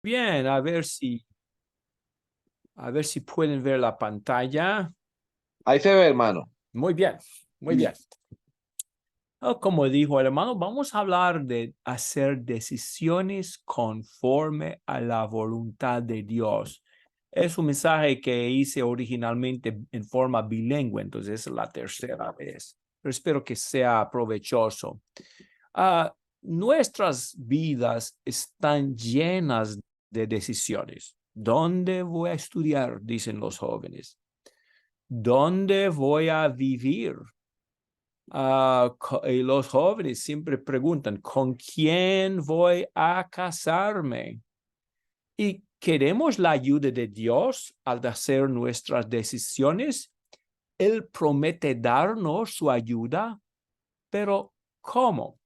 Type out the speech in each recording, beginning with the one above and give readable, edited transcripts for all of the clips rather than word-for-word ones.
Bien, a ver si pueden ver la pantalla. Ahí se ve, hermano. Muy bien, muy bien. Como dijo el hermano, vamos a hablar de hacer decisiones conforme a la voluntad de Dios. Es un mensaje que hice originalmente en forma bilingüe, entonces es la tercera vez, pero espero que sea provechoso. Nuestras vidas están llenas de decisiones. ¿Dónde voy a estudiar? Dicen los jóvenes. ¿Dónde voy a vivir? Y los jóvenes siempre preguntan, ¿con quién voy a casarme? Y queremos la ayuda de Dios al hacer nuestras decisiones. Él promete darnos su ayuda, pero ¿cómo?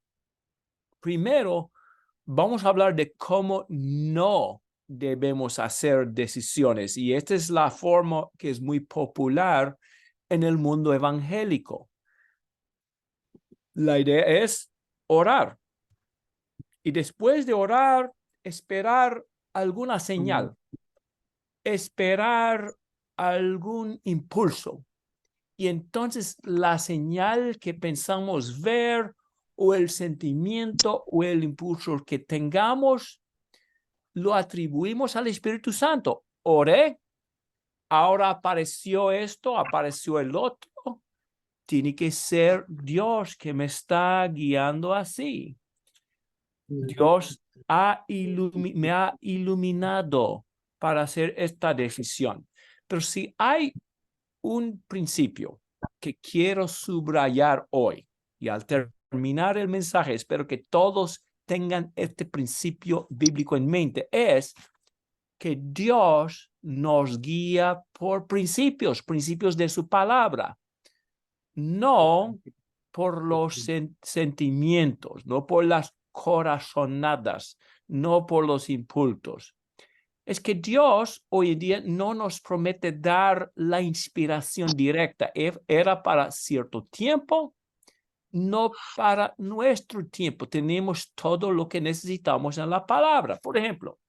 Primero, vamos a hablar de cómo no debemos hacer decisiones. Y esta es la forma que es muy popular en el mundo evangélico. La idea es orar y después de orar, esperar alguna señal, esperar algún impulso. Y entonces la señal que pensamos ver o el sentimiento o el impulso que tengamos, lo atribuimos al Espíritu Santo. Oré, ahora apareció esto, apareció el otro. Tiene que ser Dios que me está guiando así. Dios me ha iluminado para hacer esta decisión. Pero si hay un principio que quiero subrayar hoy, y al terminar el mensaje, espero que todos tengan este principio bíblico en mente, es que Dios nos guía por principios de su palabra, no por los sentimientos, no por las corazonadas, no por los impulsos. Es que Dios hoy en día no nos promete dar la inspiración directa. Era para cierto tiempo, no para nuestro tiempo. Tenemos todo lo que necesitamos en la palabra. Por ejemplo,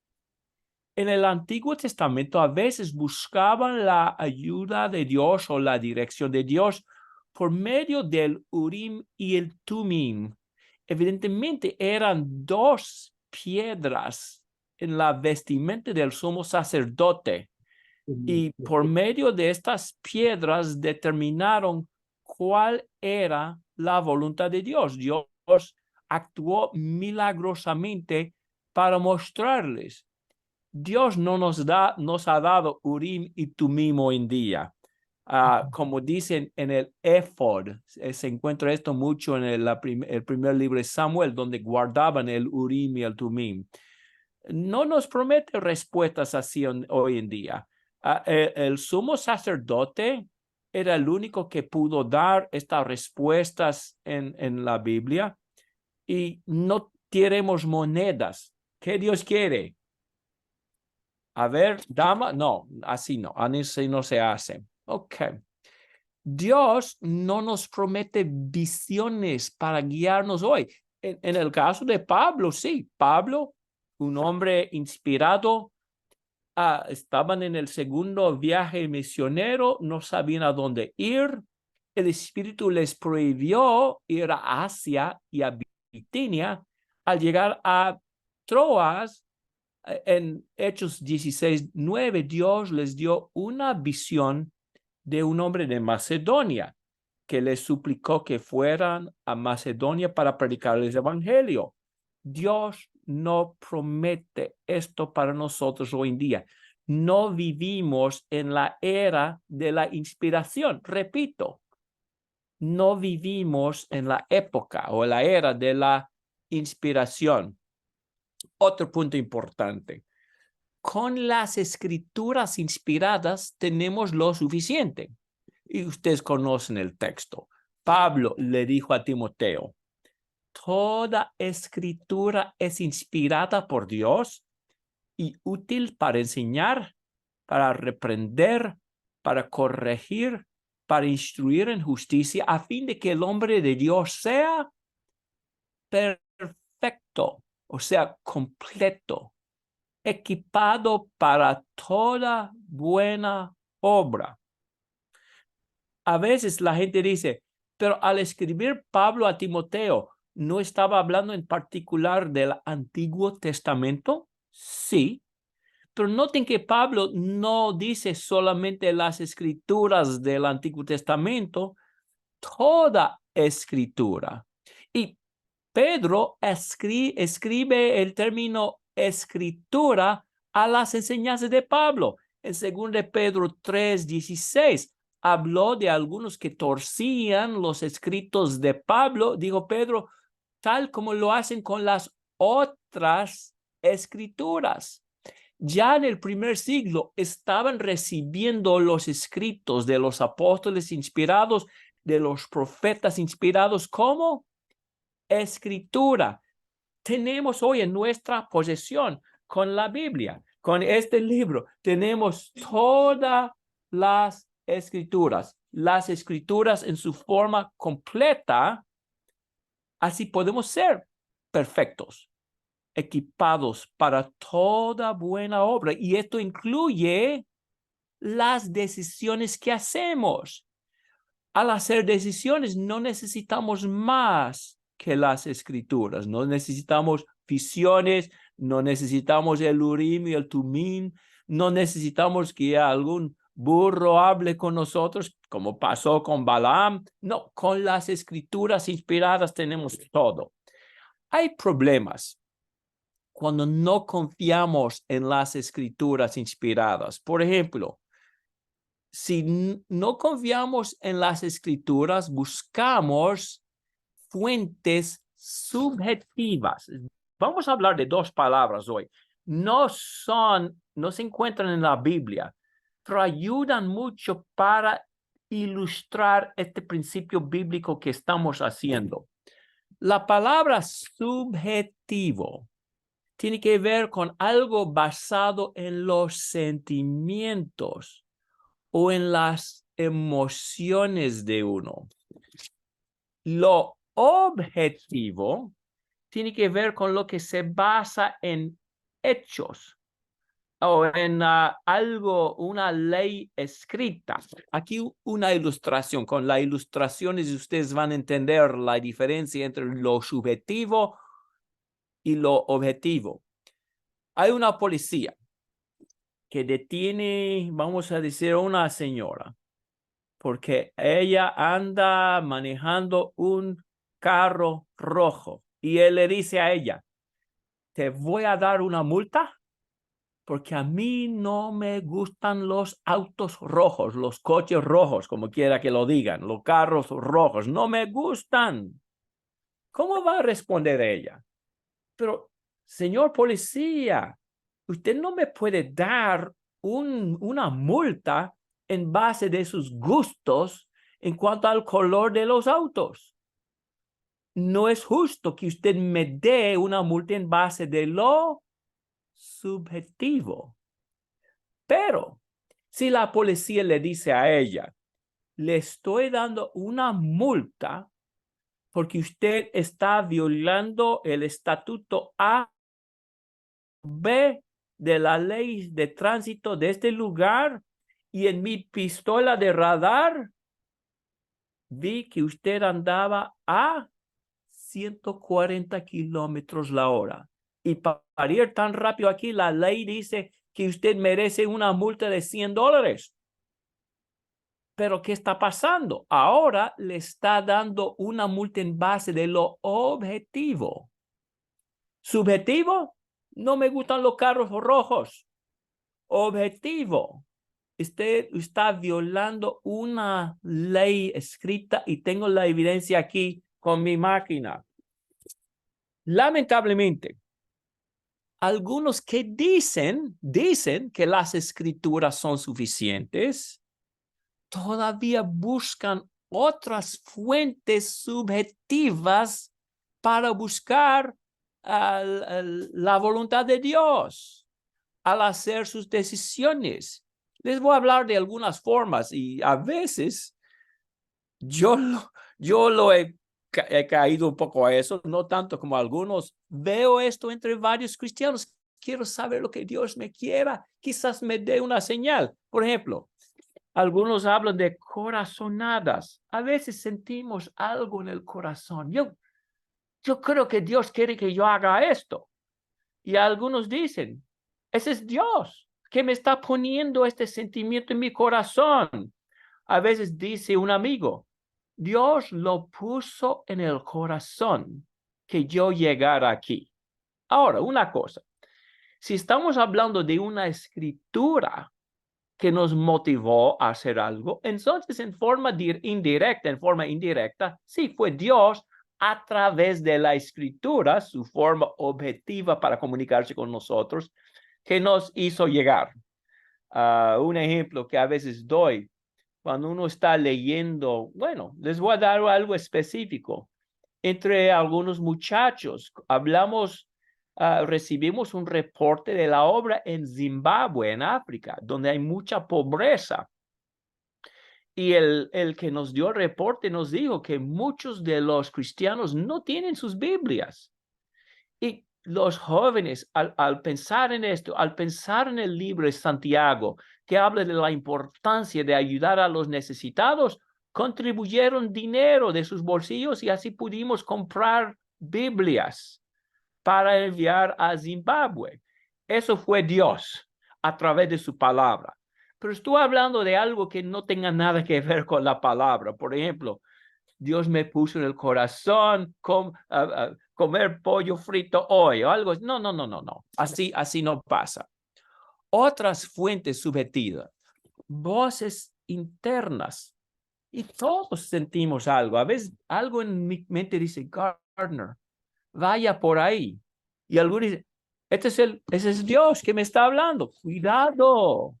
en el Antiguo Testamento a veces buscaban la ayuda de Dios o la dirección de Dios por medio del Urim y el Tumim. Evidentemente eran dos piedras en la vestimenta del sumo sacerdote y por medio de estas piedras determinaron cuál era la voluntad de Dios. Dios actuó milagrosamente para mostrarles. Dios no nos ha dado Urim y Tumim hoy en día. Como dicen en el Éfod, se encuentra esto mucho en el primer libro de Samuel, donde guardaban el Urim y el Tumim. No nos promete respuestas así hoy en día. El sumo sacerdote era el único que pudo dar estas respuestas en la Biblia y no tenemos monedas. ¿Qué Dios quiere? A ver, dama, no, así no se hace. Ok. Dios no nos promete visiones para guiarnos hoy. En el caso de Pablo, sí, Pablo, un hombre inspirado, estaban en el segundo viaje misionero, no sabían a dónde ir. El Espíritu les prohibió ir a Asia y a Bitinia. Al llegar a Troas, en Hechos 16:9, Dios les dio una visión de un hombre de Macedonia que les suplicó que fueran a Macedonia para predicarles el evangelio. Dios no promete esto para nosotros hoy en día. No vivimos en la era de la inspiración. Repito, no vivimos en la época o la era de la inspiración. Otro punto importante. Con las escrituras inspiradas tenemos lo suficiente. Y ustedes conocen el texto. Pablo le dijo a Timoteo, toda escritura es inspirada por Dios y útil para enseñar, para reprender, para corregir, para instruir en justicia, a fin de que el hombre de Dios sea perfecto, o sea, completo, equipado para toda buena obra. A veces la gente dice, pero al escribir Pablo a Timoteo, ¿no estaba hablando en particular del Antiguo Testamento? Sí, pero noten que Pablo no dice solamente las escrituras del Antiguo Testamento, toda escritura. Y Pedro escribe el término escritura a las enseñanzas de Pablo. En 2 de Pedro 3:16 habló de algunos que torcían los escritos de Pablo. Dijo Pedro, tal como lo hacen con las otras escrituras. Ya en el primer siglo estaban recibiendo los escritos de los apóstoles inspirados, de los profetas inspirados como escritura. Tenemos hoy en nuestra posesión con la Biblia, con este libro, tenemos todas las escrituras en su forma completa. Así podemos ser perfectos, equipados para toda buena obra. Y esto incluye las decisiones que hacemos. Al hacer decisiones no necesitamos más que las escrituras. No necesitamos visiones, no necesitamos el Urim y el Tumim, no necesitamos que algún burro hable con nosotros, como pasó con Balaam. No, con las escrituras inspiradas tenemos todo. Hay problemas cuando no confiamos en las escrituras inspiradas. Por ejemplo, si no confiamos en las escrituras, buscamos fuentes subjetivas. Vamos a hablar de dos palabras hoy. No se encuentran en la Biblia, pero ayudan mucho para ilustrar este principio bíblico que estamos haciendo. La palabra subjetivo tiene que ver con algo basado en los sentimientos o en las emociones de uno. Lo objetivo tiene que ver con lo que se basa en hechos o en algo, una ley escrita. Aquí una ilustración. Con las ilustraciones ustedes van a entender la diferencia entre lo subjetivo y lo objetivo. Hay una policía que detiene, vamos a decir, a una señora, porque ella anda manejando un carro rojo y él le dice a ella, te voy a dar una multa porque a mí no me gustan los autos rojos, los coches rojos, como quiera que lo digan, los carros rojos, no me gustan. ¿Cómo va a responder ella? Pero, señor policía, usted no me puede dar una multa en base de sus gustos en cuanto al color de los autos. No es justo que usted me dé una multa en base de lo subjetivo. Pero si la policía le dice a ella, le estoy dando una multa porque usted está violando el estatuto A, B de la ley de tránsito de este lugar y en mi pistola de radar vi que usted andaba a 140 kilómetros la hora. Y para ir tan rápido aquí, la ley dice que usted merece una multa de $100. Pero ¿qué está pasando? Ahora le está dando una multa en base de lo objetivo. Subjetivo, no me gustan los carros rojos. Objetivo, usted está violando una ley escrita y tengo la evidencia aquí con mi máquina. Lamentablemente, algunos que dicen que las escrituras son suficientes, todavía buscan otras fuentes subjetivas para buscar la voluntad de Dios al hacer sus decisiones. Les voy a hablar de algunas formas y a veces yo he caído un poco a eso, no tanto como algunos. Veo esto entre varios cristianos quiero saber lo que Dios me quiera. Quizás me dé una señal. Por ejemplo, algunos hablan de corazonadas. A veces sentimos algo en el corazón. Yo creo que Dios quiere que yo haga esto. Y algunos dicen, ese es Dios que me está poniendo este sentimiento en mi corazón. A veces dice un amigo, Dios lo puso en el corazón que yo llegara aquí. Ahora, una cosa, si estamos hablando de una escritura que nos motivó a hacer algo, entonces en forma indirecta, sí, fue Dios a través de la escritura, su forma objetiva para comunicarse con nosotros, que nos hizo llegar. Un ejemplo que a veces doy, cuando uno está leyendo, bueno, les voy a dar algo específico. Entre algunos muchachos, recibimos un reporte de la obra en Zimbabue, en África, donde hay mucha pobreza. Y el que nos dio el reporte nos dijo que muchos de los cristianos no tienen sus Biblias. Y los jóvenes, al pensar en esto, al pensar en el libro de Santiago, que habla de la importancia de ayudar a los necesitados, contribuyeron dinero de sus bolsillos y así pudimos comprar Biblias para enviar a Zimbabue. Eso fue Dios a través de su palabra. Pero estoy hablando de algo que no tenga nada que ver con la palabra. Por ejemplo, Dios me puso en el corazón comer pollo frito hoy o algo. No. Así no pasa. Otras fuentes subjetivas, voces internas. Y todos sentimos algo. A veces algo en mi mente dice, Gardner, vaya por ahí. Y algunos dicen, ese es Dios que me está hablando. Cuidado.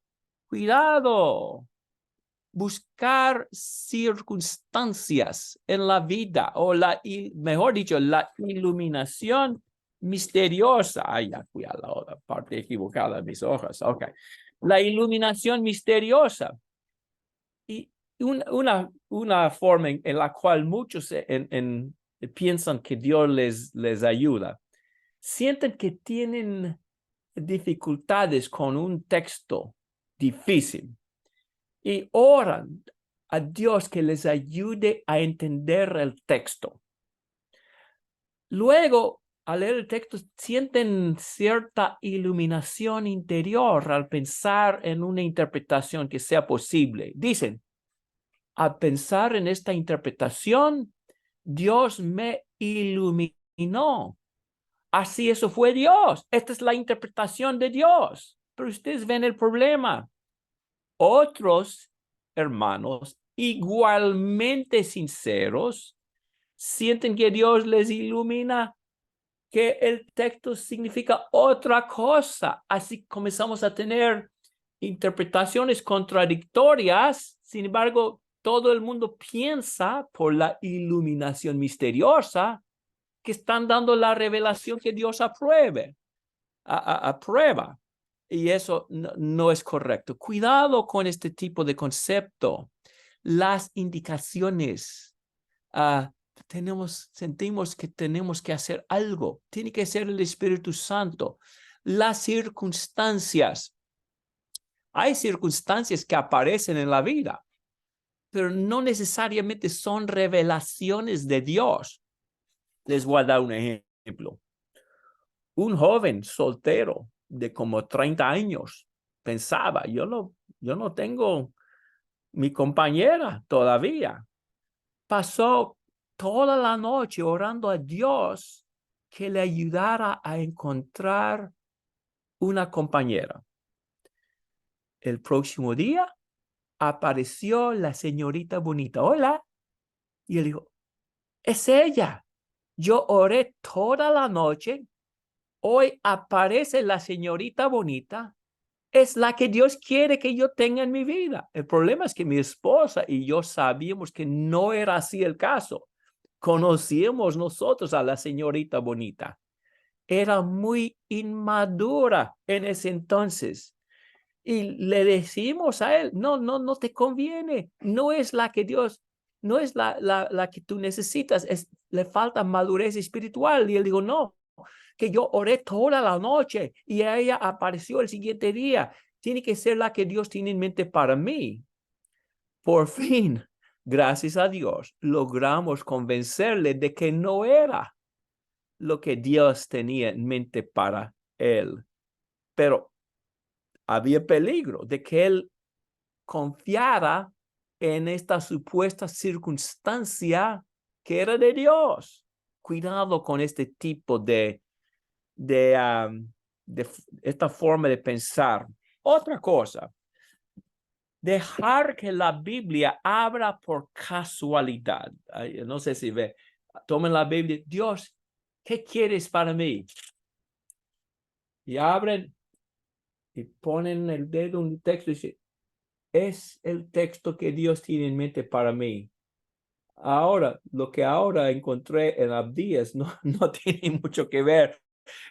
Buscar circunstancias en la vida o mejor dicho, la iluminación misteriosa. Ay, ya fui a la otra parte equivocada de mis hojas. Ok. La iluminación misteriosa. Y una forma en la cual muchos piensan que Dios les ayuda. Sienten que tienen dificultades con un texto difícil y oran a Dios que les ayude a entender el texto. Luego, al leer el texto, sienten cierta iluminación interior al pensar en una interpretación que sea posible. Dicen, al pensar en esta interpretación, Dios me iluminó. Así eso fue Dios. Esta es la interpretación de Dios. Pero ustedes ven el problema. Otros hermanos igualmente sinceros sienten que Dios les ilumina, que el texto significa otra cosa. Así comenzamos a tener interpretaciones contradictorias. Sin embargo, todo el mundo piensa por la iluminación misteriosa que están dando la revelación que Dios aprueba. Y eso no es correcto. Cuidado con este tipo de concepto. Las indicaciones, sentimos que tenemos que hacer algo. Tiene que ser el Espíritu Santo. Las circunstancias. Hay circunstancias que aparecen en la vida, pero no necesariamente son revelaciones de Dios. Les voy a dar un ejemplo. Un joven soltero de como 30 años pensaba, yo no tengo mi compañera todavía. Pasó toda la noche orando a Dios que le ayudara a encontrar una compañera. El próximo día apareció la señorita bonita. Hola. Y él dijo, es ella. Yo oré toda la noche. Hoy aparece la señorita bonita. Es la que Dios quiere que yo tenga en mi vida. El problema es que mi esposa y yo sabíamos que no era así el caso. Conocíamos nosotros a la señorita bonita. Era muy inmadura en ese entonces. Y le decimos a él, no te conviene. No es la que Dios, no es la que tú necesitas. Le falta madurez espiritual. Y él dijo, no. que yo oré toda la noche y ella apareció el siguiente día. Tiene que ser la que Dios tiene en mente para mí. Por fin, gracias a Dios, logramos convencerle de que no era lo que Dios tenía en mente para él. Pero había peligro de que él confiara en esta supuesta circunstancia que era de Dios. Cuidado con este tipo de esta forma de pensar. Otra cosa, dejar que la Biblia abra por casualidad. No sé si ve, tomen la Biblia, Dios, ¿qué quieres para mí? Y abren y ponen el dedo en un texto y dicen, es el texto que Dios tiene en mente para mí. Ahora, lo que ahora encontré en Abdías no tiene mucho que ver.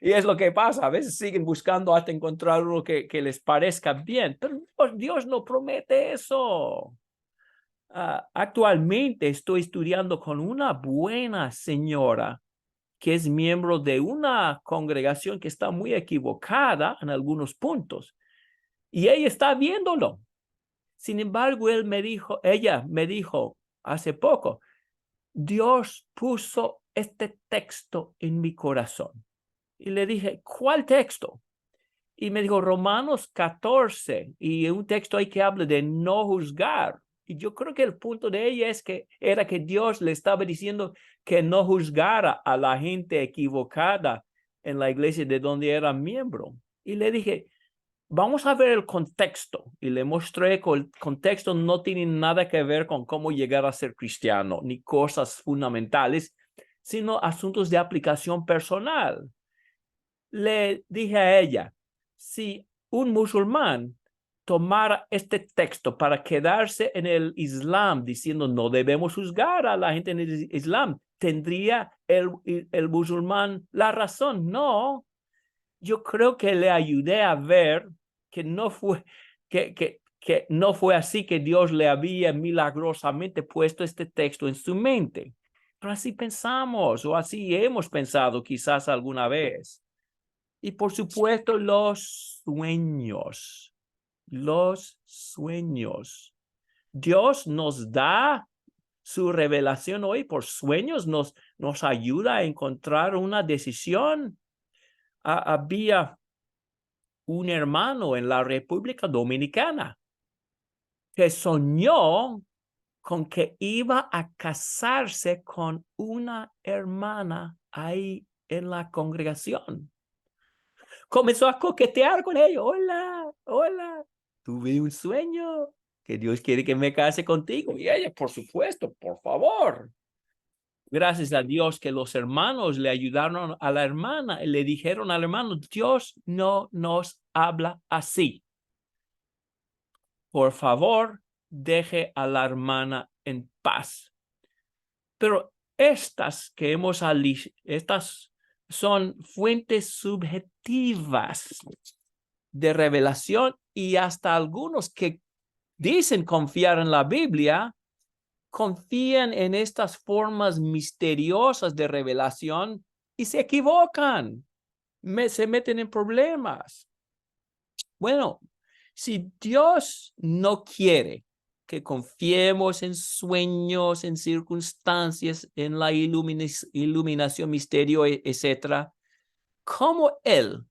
Y es lo que pasa. A veces siguen buscando hasta encontrar algo que les parezca bien. Pero Dios no promete eso. Actualmente estoy estudiando con una buena señora que es miembro de una congregación que está muy equivocada en algunos puntos. Y ella está viéndolo. Sin embargo, ella me dijo hace poco, Dios puso este texto en mi corazón. Y le dije, ¿cuál texto? Y me dijo, Romanos 14, y un texto ahí que habla de no juzgar. Y yo creo que el punto de ella era que Dios le estaba diciendo que no juzgara a la gente equivocada en la iglesia de donde era miembro. Y le dije, vamos a ver el contexto. Y le mostré que el contexto no tiene nada que ver con cómo llegar a ser cristiano, ni cosas fundamentales, sino asuntos de aplicación personal. Le dije a ella, si un musulmán tomara este texto para quedarse en el Islam diciendo no debemos juzgar a la gente en el Islam, ¿tendría el musulmán la razón? No. Yo creo que le ayudé a ver que no fue, que no fue así que Dios le había milagrosamente puesto este texto en su mente. Pero así pensamos o así hemos pensado quizás alguna vez. Y por supuesto los sueños. Dios nos da su revelación hoy por sueños, nos ayuda a encontrar una decisión. Había un hermano en la República Dominicana que soñó con que iba a casarse con una hermana ahí en la congregación. Comenzó a coquetear con ella. Hola, tuve un sueño que Dios quiere que me case contigo. Y ella, por supuesto, por favor. Gracias a Dios que los hermanos le ayudaron a la hermana y le dijeron al hermano, Dios no nos habla así. Por favor, deje a la hermana en paz. Pero estas son fuentes subjetivas de revelación y hasta algunos que dicen confiar en la Biblia, confían en estas formas misteriosas de revelación y se equivocan, se meten en problemas. Bueno, si Dios no quiere que confiemos en sueños, en circunstancias, en la iluminación, misterio, etc., ¿cómo Él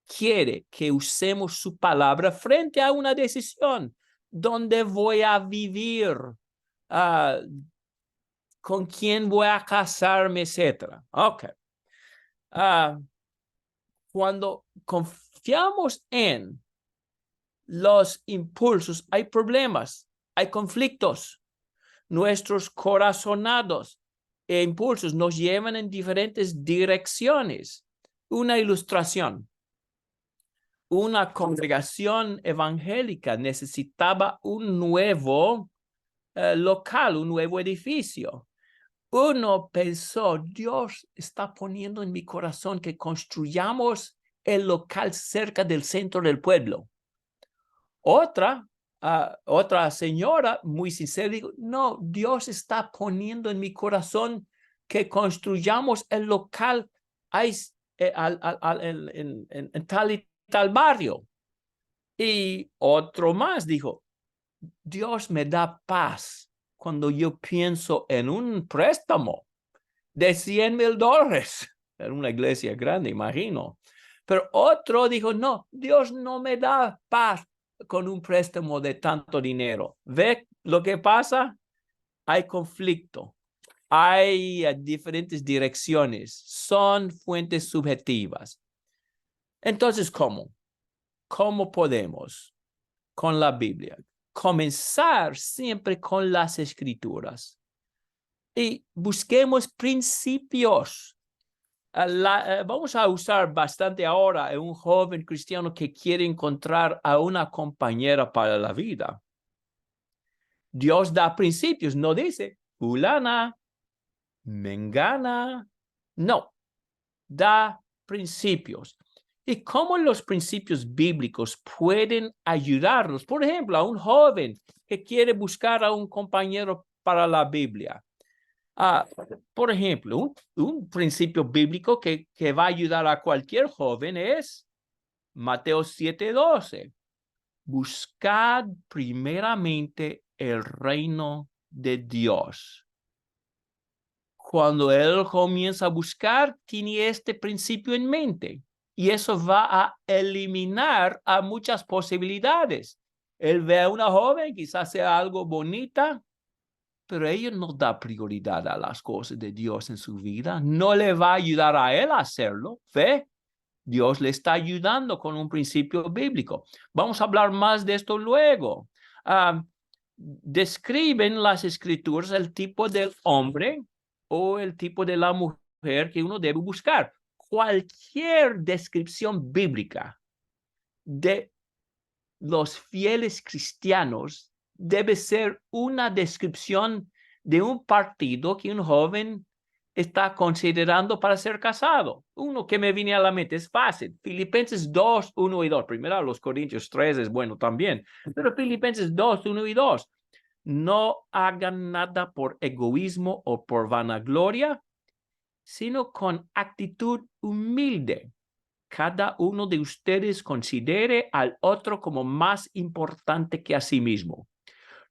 quiere que usemos su palabra frente a una decisión? ¿Dónde voy a vivir? ¿Con quién voy a casarme, etcétera? Ok. Cuando confiamos en los impulsos, hay problemas, hay conflictos. Nuestros corazonados e impulsos nos llevan en diferentes direcciones. Una ilustración. Una congregación evangélica necesitaba un nuevo local, un nuevo edificio. Uno pensó, Dios está poniendo en mi corazón que construyamos el local cerca del centro del pueblo. Otra señora muy sincera dijo, no, Dios está poniendo en mi corazón que construyamos el local ahí en tal y tal barrio. Y otro más dijo, Dios me da paz cuando yo pienso en un préstamo de $100,000 en una iglesia grande, imagino. Pero otro dijo, no, Dios no me da paz con un préstamo de tanto dinero. ¿Ve lo que pasa? Hay conflicto. Hay diferentes direcciones. Son fuentes subjetivas. Entonces, ¿cómo? ¿Cómo podemos con la Biblia comenzar siempre con las Escrituras? Y busquemos principios. Vamos a usar bastante ahora a un joven cristiano que quiere encontrar a una compañera para la vida. Dios da principios, no dice, fulana, mengana, no, da principios. ¿Y cómo los principios bíblicos pueden ayudarnos? Por ejemplo, a un joven que quiere buscar a un compañero para la Biblia. Por ejemplo, un principio bíblico que va a ayudar a cualquier joven es Mateo 7:12. Buscad primeramente el reino de Dios. Cuando él comienza a buscar, tiene este principio en mente y eso va a eliminar a muchas posibilidades. Él ve a una joven, quizás sea algo bonita, pero ella no da prioridad a las cosas de Dios en su vida. No le va a ayudar a él a hacerlo. ¿Ve? Dios le está ayudando con un principio bíblico. Vamos a hablar más de esto luego. Describen las escrituras el tipo del hombre o el tipo de la mujer que uno debe buscar. Cualquier descripción bíblica de los fieles cristianos debe ser una descripción de un partido que un joven está considerando para ser casado. Uno que me viene a la mente es fácil. Filipenses 2, 1 y 2. Primero los Corintios 3 es bueno también. Pero Filipenses 2, 1 y 2. No hagan nada por egoísmo o por vanagloria, sino con actitud humilde. Cada uno de ustedes considere al otro como más importante que a sí mismo,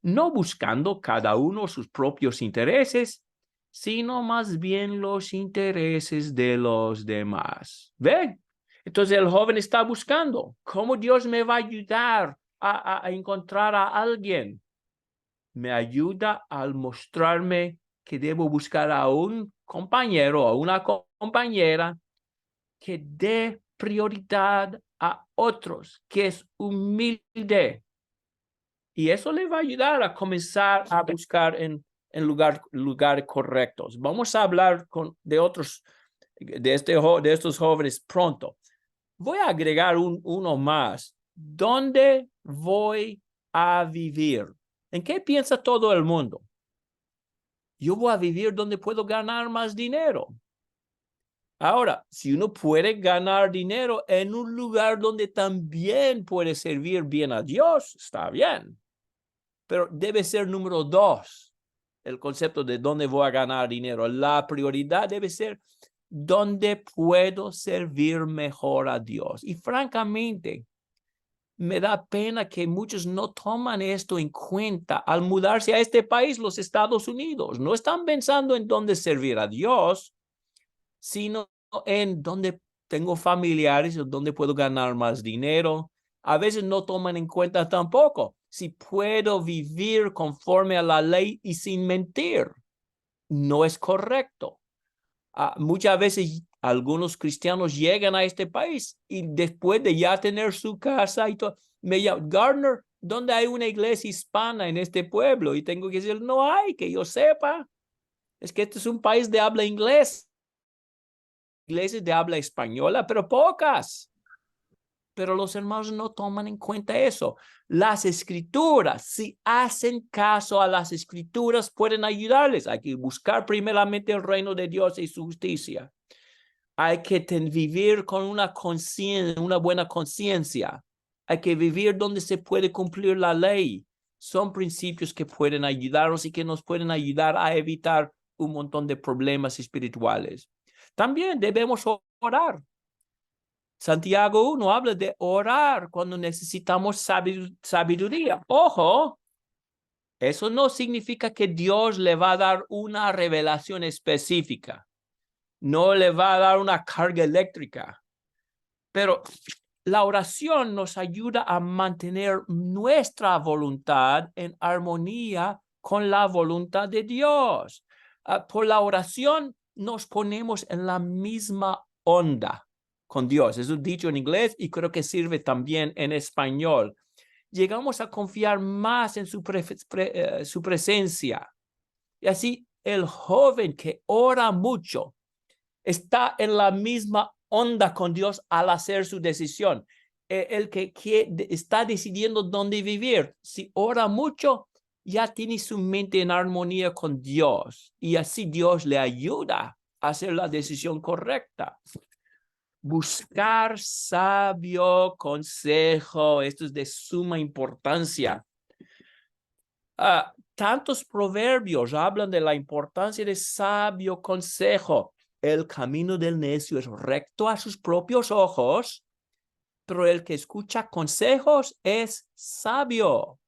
no buscando cada uno sus propios intereses, sino más bien los intereses de los demás. ¿Ven? Entonces el joven está buscando cómo Dios me va a ayudar a encontrar a alguien. Me ayuda al mostrarme que debo buscar a un compañero o una compañera que dé prioridad a otros, que es humilde. Y eso le va a ayudar a comenzar a buscar en lugares correctos. Vamos a hablar de otros, de estos jóvenes pronto. Voy a agregar uno más. ¿Dónde voy a vivir? ¿En qué piensa todo el mundo? Yo voy a vivir donde puedo ganar más dinero. Ahora, si uno puede ganar dinero en un lugar donde también puede servir bien a Dios, está bien. Pero debe ser número 2, el concepto de dónde voy a ganar dinero. La prioridad debe ser dónde puedo servir mejor a Dios. Y francamente, me da pena que muchos no toman esto en cuenta al mudarse a este país, los Estados Unidos. No están pensando en dónde servir a Dios, sino en dónde tengo familiares o dónde puedo ganar más dinero. A veces no toman en cuenta tampoco si puedo vivir conforme a la ley y sin mentir. No es correcto. Muchas veces algunos cristianos llegan a este país y después de ya tener su casa y todo, me llaman, Gardner, ¿dónde hay una iglesia hispana en este pueblo? Y tengo que decir, no hay, que yo sepa. Es que este es un país de habla inglés. Iglesias de habla española, pero pocas. Pero los hermanos no toman en cuenta eso. Las escrituras, si hacen caso a las escrituras, pueden ayudarles. Hay que buscar primeramente el reino de Dios y su justicia. Hay que vivir con una buena conciencia. Hay que vivir donde se puede cumplir la ley. Son principios que pueden ayudarnos y que nos pueden ayudar a evitar un montón de problemas espirituales. También debemos orar. Santiago 1 habla de orar cuando necesitamos sabiduría. Ojo, eso no significa que Dios le va a dar una revelación específica. No le va a dar una carga eléctrica. Pero la oración nos ayuda a mantener nuestra voluntad en armonía con la voluntad de Dios. Por la oración nos ponemos en la misma onda con Dios. Es un dicho en inglés y creo que sirve también en español. Llegamos a confiar más en su presencia. Y así el joven que ora mucho está en la misma onda con Dios al hacer su decisión. El que está decidiendo dónde vivir, si ora mucho, ya tiene su mente en armonía con Dios y así Dios le ayuda a hacer la decisión correcta. Buscar sabio consejo, esto es de suma importancia. Tantos proverbios hablan de la importancia de sabio consejo. El camino del necio es recto a sus propios ojos, pero el que escucha consejos es sabio.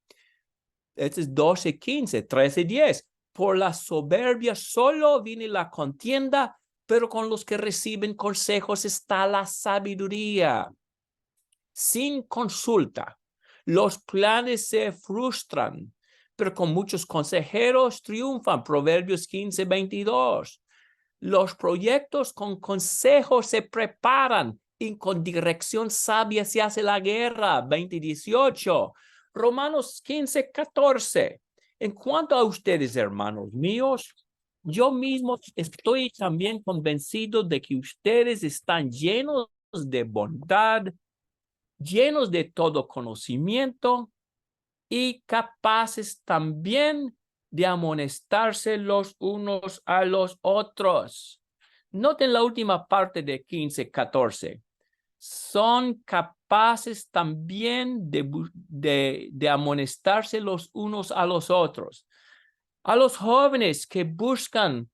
Este es 12:15, 13:10. Por la soberbia solo viene la contienda, pero con los que reciben consejos está la sabiduría. Sin consulta, los planes se frustran, pero con muchos consejeros triunfan. Proverbios 15:22. Los proyectos con consejos se preparan y con dirección sabia se hace la guerra. 20:18. Romanos 15:14. En cuanto a ustedes, hermanos míos, yo mismo estoy también convencido de que ustedes están llenos de bondad, llenos de todo conocimiento y capaces también de amonestarse los unos a los otros. Noten la última parte de 15:14. Son capaces también de amonestarse los unos a los otros. A los jóvenes que buscan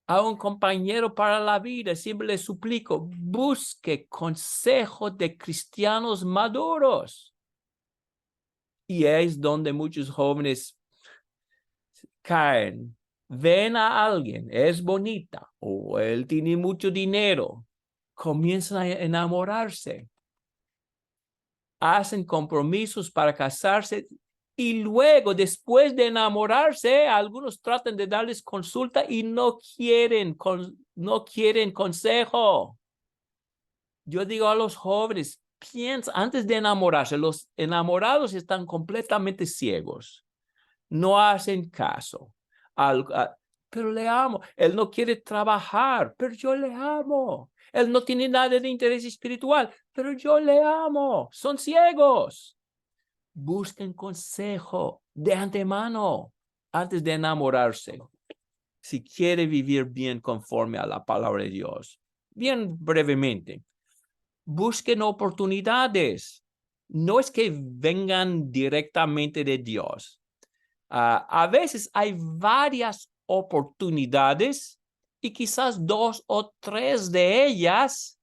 a un compañero para la vida, siempre les suplico, busque consejo de cristianos maduros. Y es donde muchos jóvenes caen. Ven a alguien, es bonita, o él tiene mucho dinero, comienzan a enamorarse, hacen compromisos para casarse y luego, después de enamorarse, algunos tratan de darles consulta y no quieren consejo. Yo digo a los jóvenes, piensa antes de enamorarse. Los enamorados están completamente ciegos, no hacen caso. Pero le amo. Él no quiere trabajar, pero yo le amo. Él no tiene nada de interés espiritual, pero yo le amo. Son ciegos. Busquen consejo de antemano antes de enamorarse. Si quiere vivir bien conforme a la palabra de Dios. Bien brevemente. Busquen oportunidades. No es que vengan directamente de Dios. A veces hay varias oportunidades y quizás 2 o 3 de ellas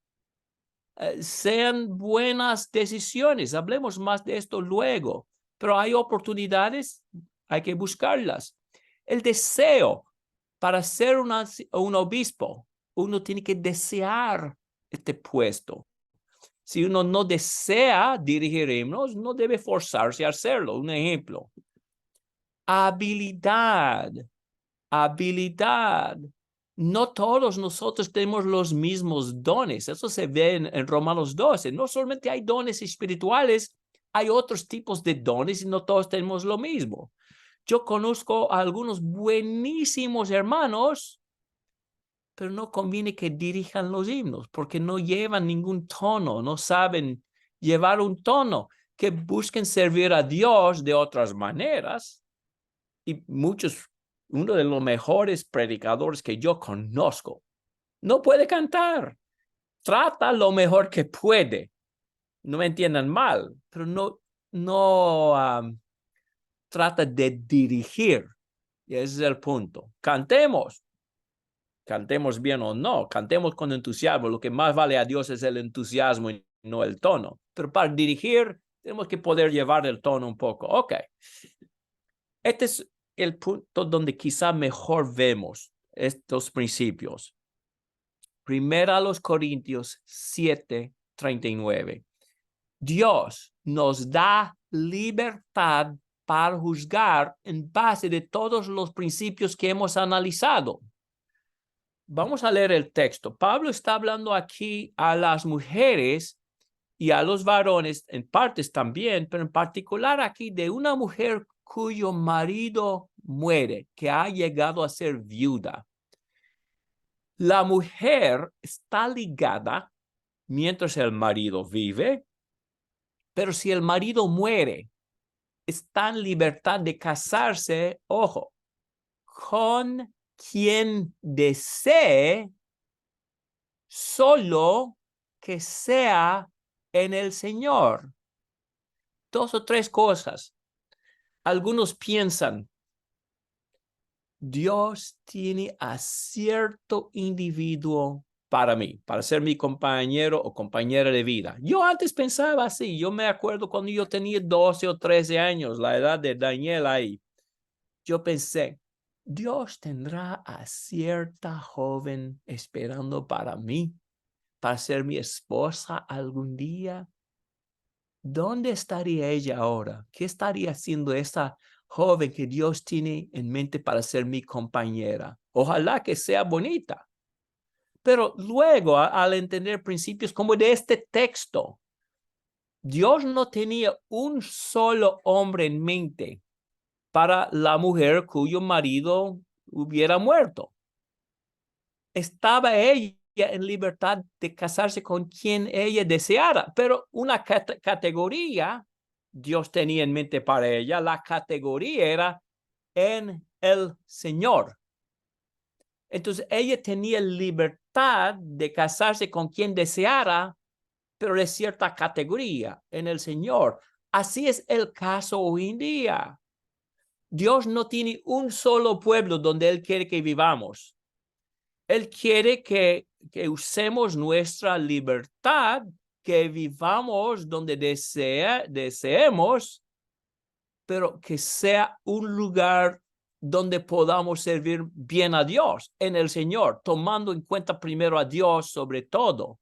sean buenas decisiones. Hablemos más de esto luego, pero hay oportunidades, hay que buscarlas. El deseo para ser un obispo, uno tiene que desear este puesto. Si uno no desea dirigir himnos, no debe forzarse a hacerlo. Un ejemplo. Habilidad. No todos nosotros tenemos los mismos dones. Eso se ve en Romanos 12. No solamente hay dones espirituales, hay otros tipos de dones y no todos tenemos lo mismo. Yo conozco a algunos buenísimos hermanos, pero no conviene que dirijan los himnos porque no llevan ningún tono, no saben llevar un tono, que busquen servir a Dios de otras maneras. Y uno de los mejores predicadores que yo conozco, no puede cantar. Trata lo mejor que puede. No me entiendan mal, pero no trata de dirigir. Y ese es el punto. Cantemos. cantemos bien o no, cantemos con entusiasmo. Lo que más vale a Dios es el entusiasmo y no el tono. Pero para dirigir, tenemos que poder llevar el tono un poco. Ok. Este es el punto donde quizá mejor vemos estos principios. Primera a los Corintios 7:39. Dios nos da libertad para juzgar en base de todos los principios que hemos analizado. Vamos a leer el texto. Pablo está hablando aquí a las mujeres y a los varones, en partes también, pero en particular aquí de una mujer cuyo marido muere, que ha llegado a ser viuda. La mujer está ligada mientras el marido vive, pero si el marido muere, está en libertad de casarse, ojo, con quien desee, solo que sea en el Señor. 2 o 3 cosas. Algunos piensan, Dios tiene a cierto individuo para mí, para ser mi compañero o compañera de vida. Yo antes pensaba así. Yo me acuerdo cuando yo tenía 12 o 13 años, la edad de Daniel ahí. Yo pensé, Dios tendrá a cierta joven esperando para mí, para ser mi esposa algún día. ¿Dónde estaría ella ahora? ¿Qué estaría haciendo esa joven que Dios tiene en mente para ser mi compañera? Ojalá que sea bonita. Pero luego, al entender principios como de este texto, Dios no tenía un solo hombre en mente para la mujer cuyo marido hubiera muerto. Estaba ella en libertad de casarse con quien ella deseara, pero una categoría Dios tenía en mente para ella. La categoría era en el Señor. Entonces ella tenía libertad de casarse con quien deseara, pero de cierta categoría en el Señor. Así es el caso hoy en día. Dios no tiene un solo pueblo donde Él quiere que vivamos. Él quiere que usemos nuestra libertad, que vivamos donde deseemos, pero que sea un lugar donde podamos servir bien a Dios, en el Señor, tomando en cuenta primero a Dios sobre todo.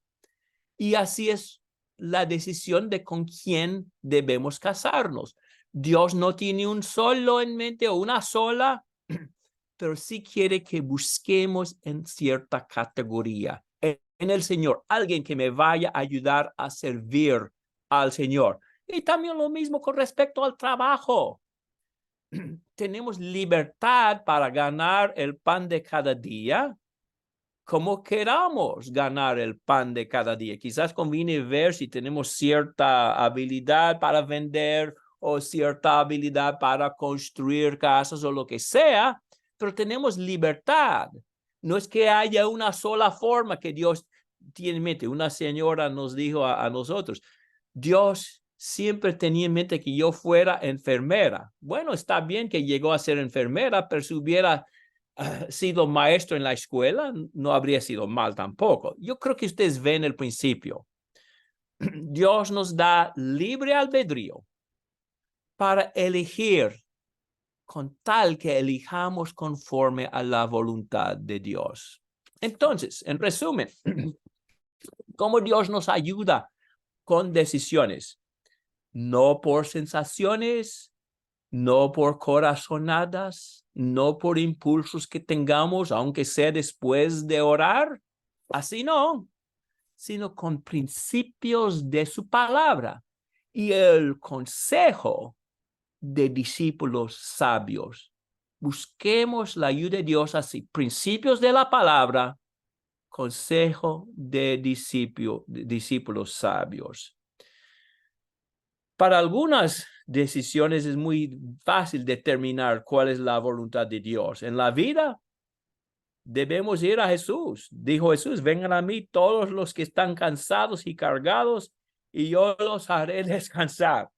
Y así es la decisión de con quién debemos casarnos. Dios no tiene un solo en mente o una sola, pero sí quiere que busquemos en cierta categoría, en el Señor, alguien que me vaya a ayudar a servir al Señor. Y también lo mismo con respecto al trabajo. Tenemos libertad para ganar el pan de cada día, como queramos ganar el pan de cada día. Quizás conviene ver si tenemos cierta habilidad para vender o cierta habilidad para construir casas o lo que sea, pero tenemos libertad. No es que haya una sola forma que Dios tiene en mente. Una señora nos dijo a nosotros, Dios siempre tenía en mente que yo fuera enfermera. Bueno, está bien que llegó a ser enfermera, pero si hubiera sido maestro en la escuela, no habría sido mal tampoco. Yo creo que ustedes ven el principio. Dios nos da libre albedrío para elegir con tal que elijamos conforme a la voluntad de Dios. Entonces, en resumen, ¿cómo Dios nos ayuda con decisiones? No por sensaciones, no por corazonadas, no por impulsos que tengamos, aunque sea después de orar, así no, sino con principios de su palabra y el consejo de discípulos sabios. Busquemos la ayuda de Dios así, principios de la palabra, consejo de discípulos sabios. Para algunas decisiones es muy fácil determinar cuál es la voluntad de Dios. En la vida debemos ir a Jesús. Dijo Jesús, vengan a mí todos los que están cansados y cargados y yo los haré descansar.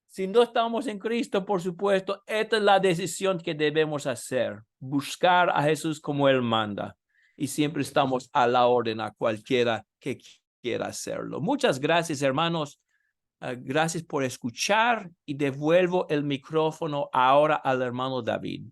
Si no estamos en Cristo, por supuesto, esta es la decisión que debemos hacer. Buscar a Jesús como Él manda. y siempre estamos a la orden a cualquiera que quiera hacerlo. Muchas gracias, hermanos. Gracias por escuchar y devuelvo el micrófono ahora al hermano David.